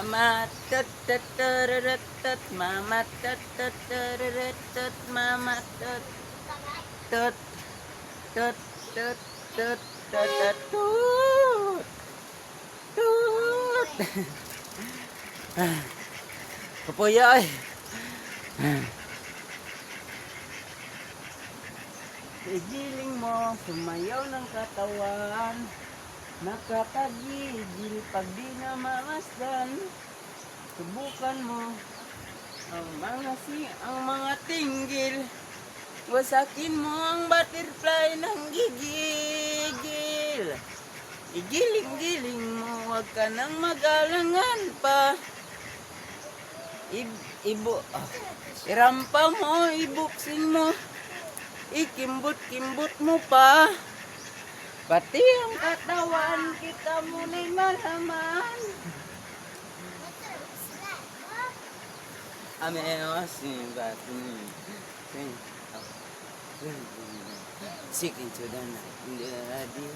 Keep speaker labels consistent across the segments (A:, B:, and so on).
A: Mama tut tut tururut tut mama tut tut tururut tut mama tut tut tut tut tut tut tut tut tut. Kapuya ay. Igiling mo, sumayaw ng katawan. Nakakagigil pag di na mamasdan. Subukan mo ang mga tinggil. Wasakin mo ang butterfly ng gigigil. Igiling-giling mo, wag ka nang magalangan pa. Irampa mo, ibuksin mo. Ikimbot-kimbot mo pa. Pati ang katawan kita mo na'y malaman. Seeking to the night in the hadis,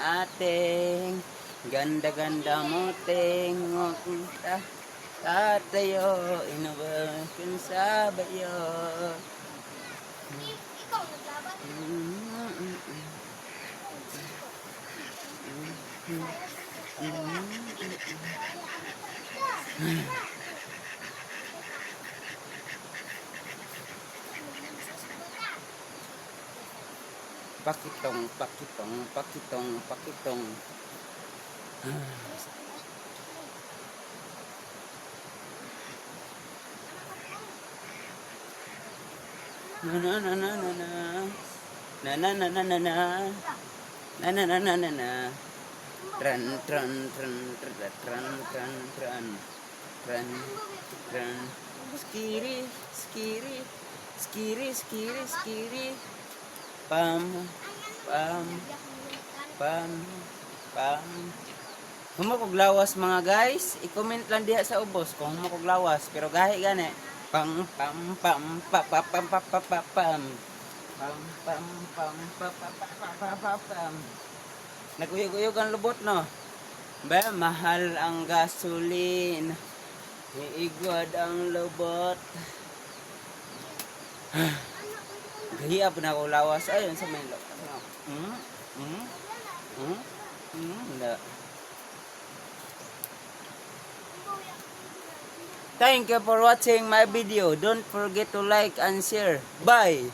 A: Ateng, ganda-ganda mo ting, tatayo, inuwakin sa bayo.
B: Ikaw naglaban?
A: Pakitong. Na. Tran. Skiri. Pam. Humakog mga guys, i-comment lang diha sa ubos kung humakog lawas, pero gahi gani. Pam. Naguyog-uyog ang lubot no. Ba, mahal ang gasolin. Iigwad ang lubot. Gahiya po na ako lawas. Ayun sa may Thank you for watching my video. Don't forget to like and share. Bye!